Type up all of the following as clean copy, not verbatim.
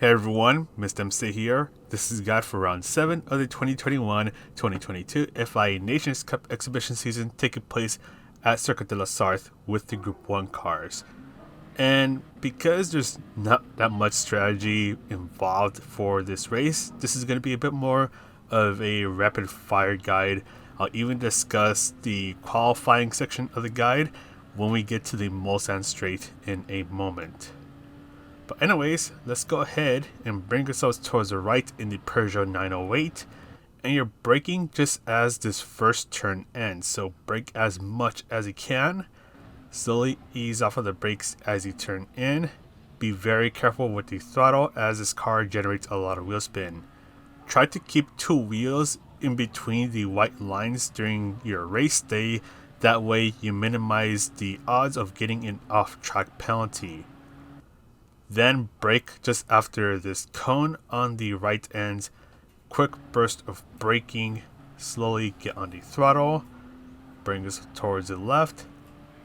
Hey everyone, Mr. MC here. This is guide for round 7 of the 2021-2022 FIA Nations Cup exhibition season taking place at Circuit de la Sarthe with the Group 1 cars. And because there's not that much strategy involved for this race, this is going to be a bit more of a rapid fire guide. I'll even discuss the qualifying section of the guide when we get to the Mulsanne Straight in a moment. But anyways, let's go ahead and bring ourselves towards the right in the Peugeot 908. And you're braking just as this first turn ends. So brake as much as you can. Slowly ease off of the brakes as you turn in. Be very careful with the throttle as this car generates a lot of wheel spin. Try to keep two wheels in between the white lines during your race day. That way you minimize the odds of getting an off-track penalty. Then brake just after this cone on the right end. Quick burst of braking. Slowly get on the throttle. Bring us towards the left.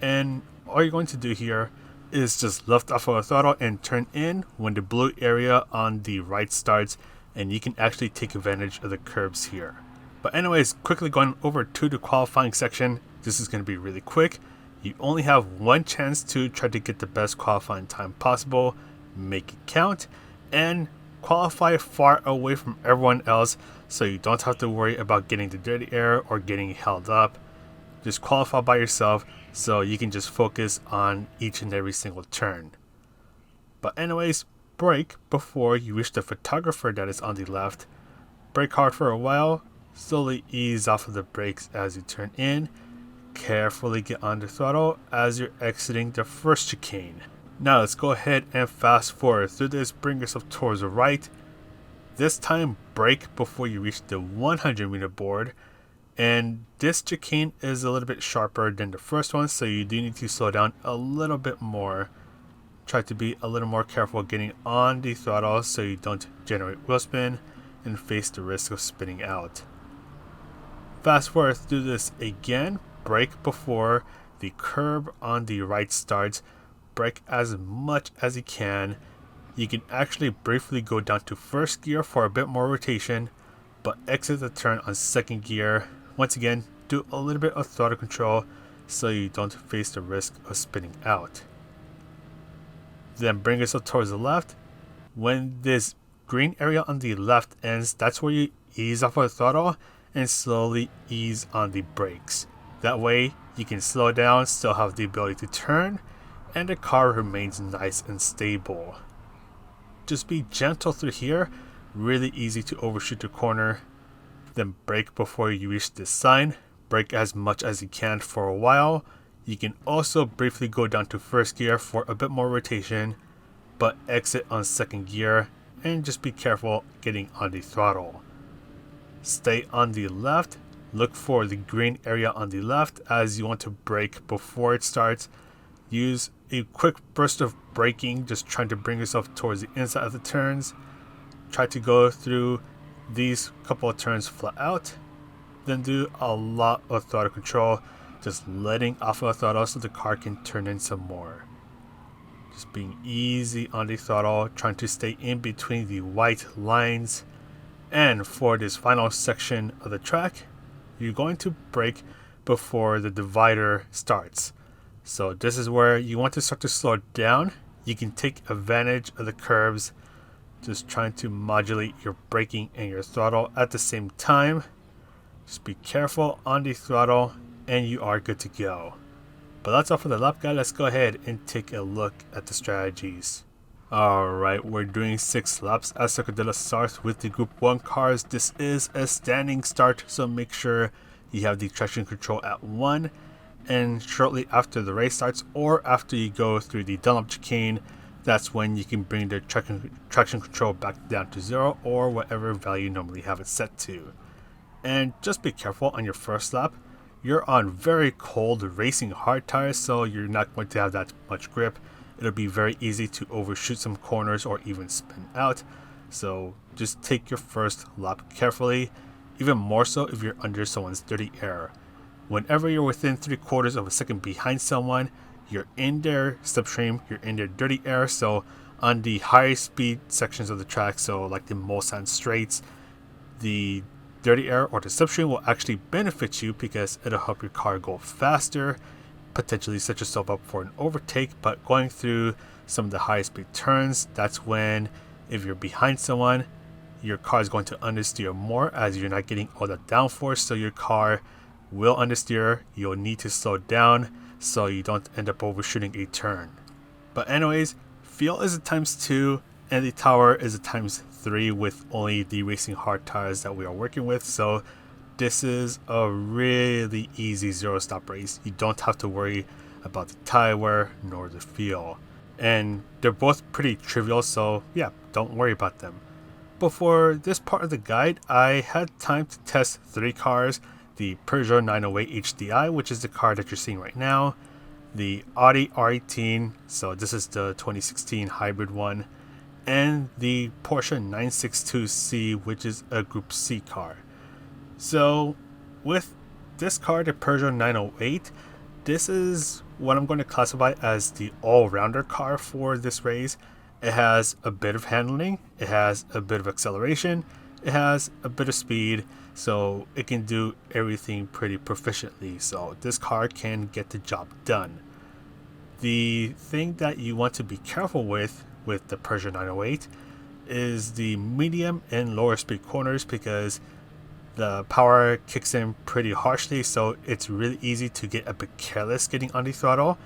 And all you're going to do here is just lift off of the throttle and turn in when the blue area on the right starts. And you can actually take advantage of the curbs here. But anyways, quickly going over to the qualifying section. This is going to be really quick. You only have one chance to try to get the best qualifying time possible. Make it count and qualify far away from everyone else so you don't have to worry about getting the dirty air or getting held up. Just qualify by yourself so you can just focus on each and every single turn. But anyways, brake before you reach the photographer that is on the left. Brake hard for a while, slowly ease off of the brakes as you turn in. Carefully get on the throttle as you're exiting the first chicane. Now let's go ahead and fast forward through this, bring yourself towards the right. This time brake before you reach the 100 meter board. And this chicane is a little bit sharper than the first one, so you do need to slow down a little bit more. Try to be a little more careful getting on the throttle so you don't generate wheel spin and face the risk of spinning out. Fast forward through this again, brake before the curb on the right starts. Brake as much as you can. You can actually briefly go down to first gear for a bit more rotation, but exit the turn on second gear. Once again, do a little bit of throttle control so you don't face the risk of spinning out. Then bring yourself towards the left. When this green area on the left ends, that's where you ease off of the throttle and slowly ease on the brakes. That way you can slow down, still have the ability to turn, and the car remains nice and stable. Just be gentle through here, really easy to overshoot the corner. Then brake before you reach this sign, brake as much as you can for a while. You can also briefly go down to first gear for a bit more rotation, but exit on second gear and just be careful getting on the throttle. Stay on the left, look for the green area on the left as you want to brake before it starts. Use a quick burst of braking, just trying to bring yourself towards the inside of the turns. Try to go through these couple of turns flat out. Then do a lot of throttle control, just letting off of the throttle so the car can turn in some more. Just being easy on the throttle, trying to stay in between the white lines. And for this final section of the track, you're going to brake before the divider starts. So this is where you want to start to slow down. You can take advantage of the curves, just trying to modulate your braking and your throttle at the same time. Just be careful on the throttle and you are good to go. But that's all for the lap guide. Let's go ahead and take a look at the strategies. Alright, we're doing 6 laps at Circuit de la Sarthe with the Group 1 cars. This is a standing start, so make sure you have the traction control at 1. And shortly after the race starts or after you go through the Dunlop chicane, that's when you can bring the traction control back down to 0 or whatever value you normally have it set to. And just be careful on your first lap. You're on very cold racing hard tires, so you're not going to have that much grip. It'll be very easy to overshoot some corners or even spin out. So just take your first lap carefully, even more so if you're under someone's dirty air. Whenever you're within 3/4 of a second behind someone, you're in their slipstream, you're in their dirty air, so On the high speed sections of the track, so like the Mulsanne straights, the dirty air or the slipstream will actually benefit you because it'll help your car go faster, potentially set yourself up for an overtake. But going through some of the high speed turns, that's when, if you're behind someone, your car is going to understeer more as you're not getting all the downforce, so your car will understeer. You'll need to slow down so you don't end up overshooting a turn. But anyways, feel is a ×2 and the tower is a ×3 with only the racing hard tires that we are working with. So this is a really easy zero stop race. You don't have to worry about the tire wear nor the feel. And they're both pretty trivial, so yeah, don't worry about them. But for this part of the guide, I had time to test 3 cars: the Peugeot 908 HDI, which is the car that you're seeing right now, the Audi R18, so this is the 2016 hybrid one, and the Porsche 962C, which is a Group C car. So with this car, the Peugeot 908, this is what I'm going to classify as the all-rounder car for this race. It has a bit of handling, it has a bit of acceleration, it has a bit of speed, so it can do everything pretty proficiently. So this car can get the job done. The thing that you want to be careful with the Peugeot 908 is the medium and lower speed corners, because the power kicks in pretty harshly, so it's really easy to get a bit careless getting on the throttle,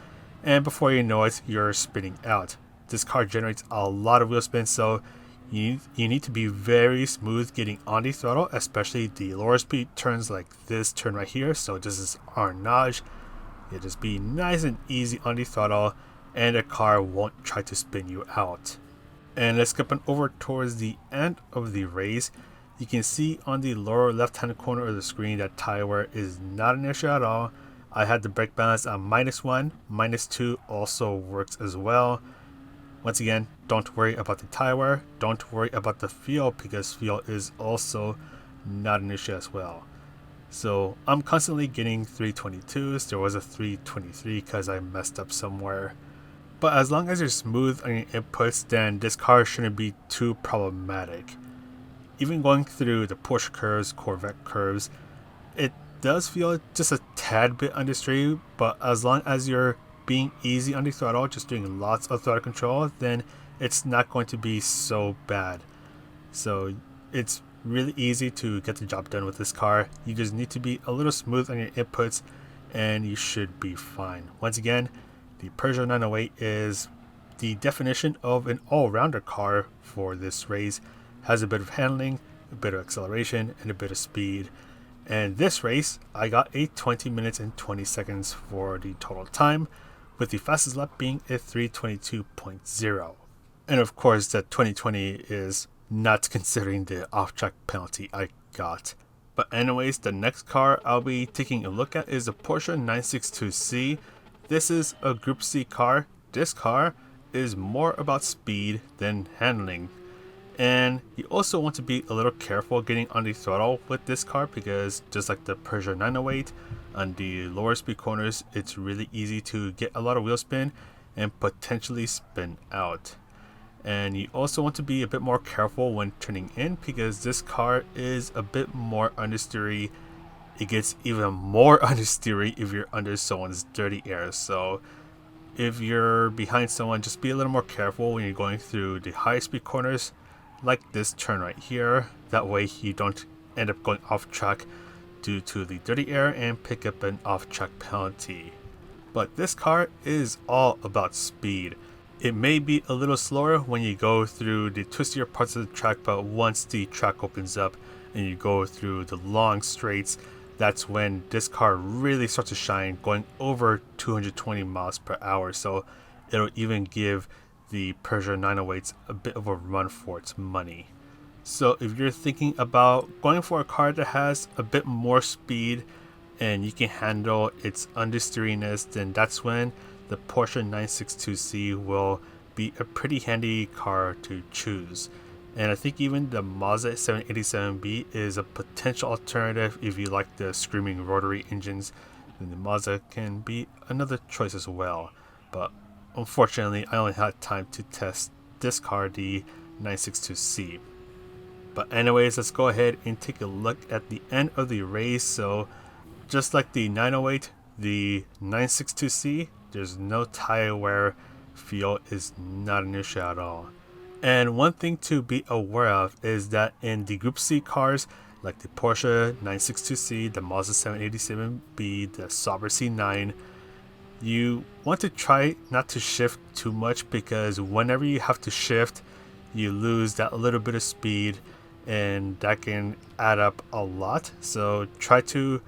and before you know it, you're spinning out. This car generates a lot of wheel spin, so you need to be very smooth getting on the throttle, especially the lower speed turns like this turn right here. So this is Arnage. You just be nice and easy on the throttle, and the car won't try to spin you out. And let's skip on over towards the end of the race. You can see on the lower left hand corner of the screen that tire wear is not an issue at all. I had the brake balance on -1, -2 also works as well. Once again, don't worry about the tire wear, don't worry about the feel, because feel is also not an issue as well. So I'm constantly getting 322s. There was a 323 because I messed up somewhere. But as long as you're smooth on your inputs, then this car shouldn't be too problematic. Even going through the Porsche curves, Corvette curves, it does feel just a tad bit understeer, but as long as you're being easy on the throttle, just doing lots of throttle control, then it's not going to be so bad. So it's really easy to get the job done with this car. You just need to be a little smooth on your inputs and you should be fine. Once again, the Peugeot 908 is the definition of an all-rounder car for this race. Has a bit of handling, a bit of acceleration, and a bit of speed. And this race, I got a 20 minutes and 20 seconds for the total time, with the fastest lap being a 322.0. And of course, the 2020 is not considering the off-track penalty I got. But anyways, the next car I'll be taking a look at is the Porsche 962C. This is a Group C car. This car is more about speed than handling. And you also want to be a little careful getting on the throttle with this car, because just like the Peugeot 908, on the lower speed corners, it's really easy to get a lot of wheel spin and potentially spin out. And you also want to be a bit more careful when turning in, because this car is a bit more understeery. It gets even more understeery if you're under someone's dirty air. So if you're behind someone, just be a little more careful when you're going through the high speed corners, like this turn right here. That way you don't end up going off track due to the dirty air and pick up an off track penalty. But this car is all about speed. It may be a little slower when you go through the twistier parts of the track, but once the track opens up and you go through the long straights, that's when this car really starts to shine, going over 220 miles per hour. So it'll even give the Peugeot 908s a bit of a run for its money. So if you're thinking about going for a car that has a bit more speed and you can handle its understeeriness, then that's when the Porsche 962C will be a pretty handy car to choose. And I think even the Mazda 787B is a potential alternative if you like the screaming rotary engines. Then the Mazda can be another choice as well. But unfortunately, I only had time to test this car, the 962C. But anyways, let's go ahead and take a look at the end of the race. So just like the 908, the 962C, there's no tire wear. Fuel is not an issue at all. And one thing to be aware of is that in the Group C cars, like the Porsche 962C, the Mazda 787B, the Sauber C9, you want to try not to shift too much, because whenever you have to shift, you lose that little bit of speed, and that can add up a lot. So try to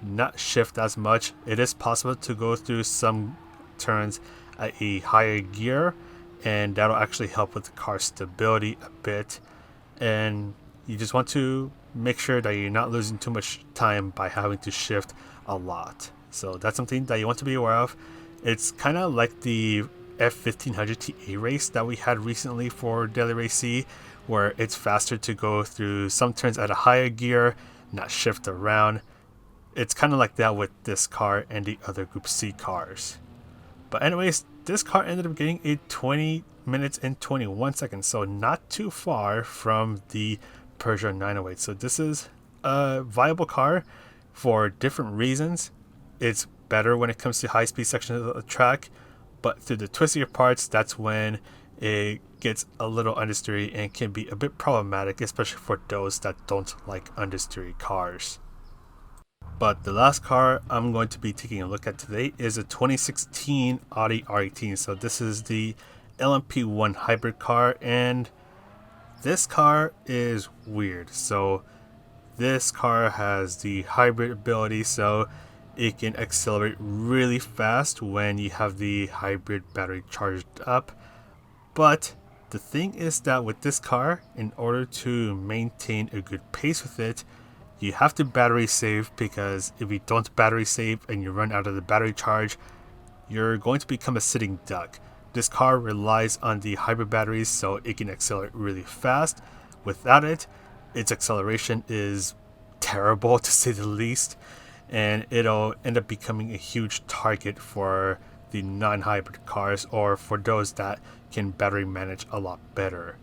not shift as much. It is possible to go through some turns at a higher gear, and that'll actually help with the car stability a bit. And you just want to make sure that you're not losing too much time by having to shift a lot. So that's something that you want to be aware of. It's kind of like the F1500 TA race that we had recently for Daily Race C, where it's faster to go through some turns at a higher gear, not shift around. It's kind of like that with this car and the other Group C cars. But anyways, this car ended up getting a 20 minutes and 21 seconds, so not too far from the Peugeot 908. So this is a viable car for different reasons. It's better when it comes to high-speed sections of the track, but through the twistier parts, that's when it gets a little understeery and can be a bit problematic, especially for those that don't like understeery cars. But the last car I'm going to be taking a look at today is a 2016 Audi R18. So this is the LMP1 hybrid car, and this car is weird. So this car has the hybrid ability, so it can accelerate really fast when you have the hybrid battery charged up. But the thing is that with this car, in order to maintain a good pace with it, you have to battery save, because if you don't battery save and you run out of the battery charge, you're going to become a sitting duck. This car relies on the hybrid batteries, so it can accelerate really fast. Without it, its acceleration is terrible, to say the least, and it'll end up becoming a huge target for the non-hybrid cars, or for those that can battery manage a lot better.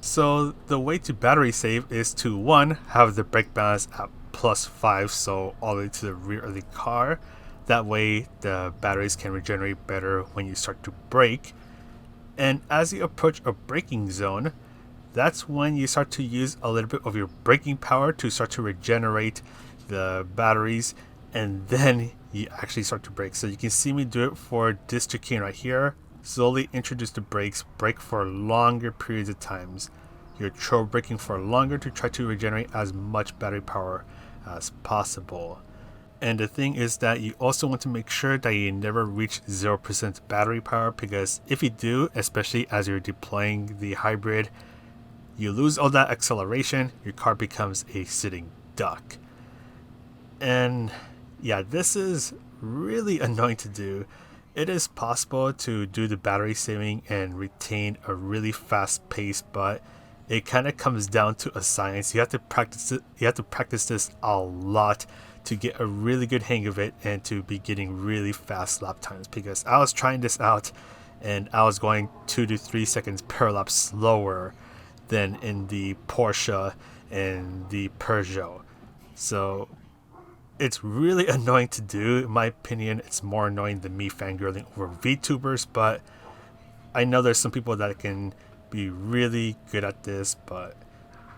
So the way to battery save is to, one, have the brake balance at +5, so all the way to the rear of the car. That way the batteries can regenerate better when you start to brake. And as you approach a braking zone, that's when you start to use a little bit of your braking power to start to regenerate the batteries, and then you actually start to brake. So you can see me do it for this chicane right here. Slowly introduce the brakes, brake for longer periods of times. You're throw braking for longer to try to regenerate as much battery power as possible. And the thing is that you also want to make sure that you never reach 0% battery power, because if you do, especially as you're deploying the hybrid, you lose all that acceleration, your car becomes a sitting duck. And yeah, this is really annoying to do. It is possible to do the battery saving and retain a really fast pace, but it kind of comes down to a science. You have to practice it. You have to practice this a lot to get a really good hang of it and to be getting really fast lap times. Because I was trying this out and I was going 2 to 3 seconds per lap slower than in the Porsche and the Peugeot. So it's really annoying to do. In my opinion, it's more annoying than me fangirling over VTubers, but I know there's some people that can be really good at this. But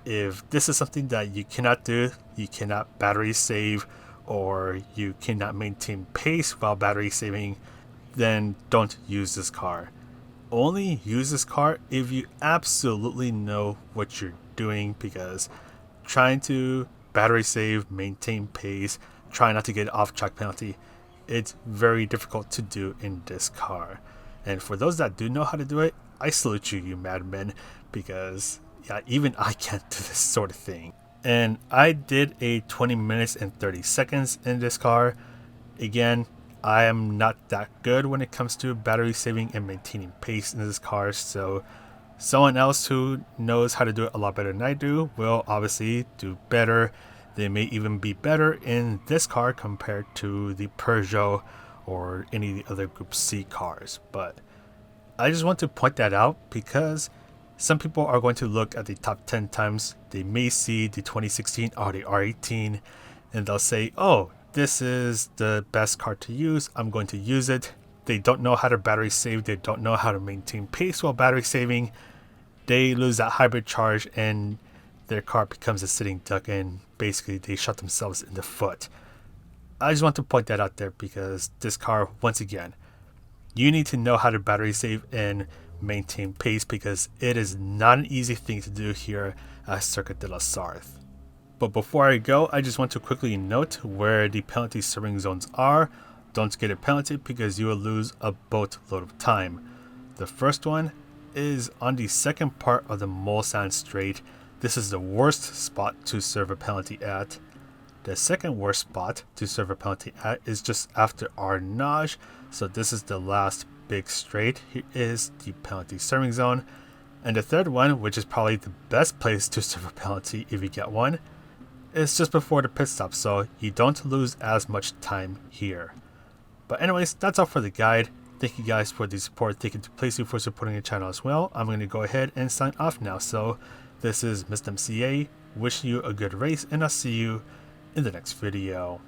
if this is something that you cannot do, you cannot battery save, or you cannot maintain pace while battery saving, then don't use this car. Only use this car if you absolutely know what you're doing, because trying to battery save, maintain pace, try not to get off track penalty, it's very difficult to do in this car. And for those that do know how to do it, I salute you, you madmen, because yeah, even I can't do this sort of thing. And I did a 20 minutes and 30 seconds in this car. Again, I am not that good when it comes to battery saving and maintaining pace in this car, so someone else who knows how to do it a lot better than I do will obviously do better. They may even be better in this car compared to the Peugeot or any of the other Group C cars. But I just want to point that out, because Some people are going to look at the top 10 times. They may see the 2016 Audi R18 and they'll say, oh, this is the best car to use, I'm going to use it. They don't know how to battery save, they don't know how to maintain pace while battery saving. They lose that hybrid charge and their car becomes a sitting duck and basically they shot themselves in the foot. I just want to point that out there because this car, once again, you need to know how to battery save and maintain pace because it is not an easy thing to do here at Circuit de la Sarthe. But before I go, I just want to quickly note where the penalty steering zones are. Don't get a penalty because you will lose a boatload of time. The first one is on the second part of the Mulsanne straight. This is the worst spot to serve a penalty at. The second worst spot to serve a penalty at is just after Arnage. So this is the last big straight. Here is the penalty steering zone. And the third one, which is probably the best place to serve a penalty if you get one, is just before the pit stop, so you don't lose as much time here. But anyways, that's all for the guide. Thank you guys for the support. Thank you to PlayStation for supporting the channel as well. I'm going to go ahead and sign off now. So this is Mr. MCA. Wish you a good race, and I'll see you in the next video.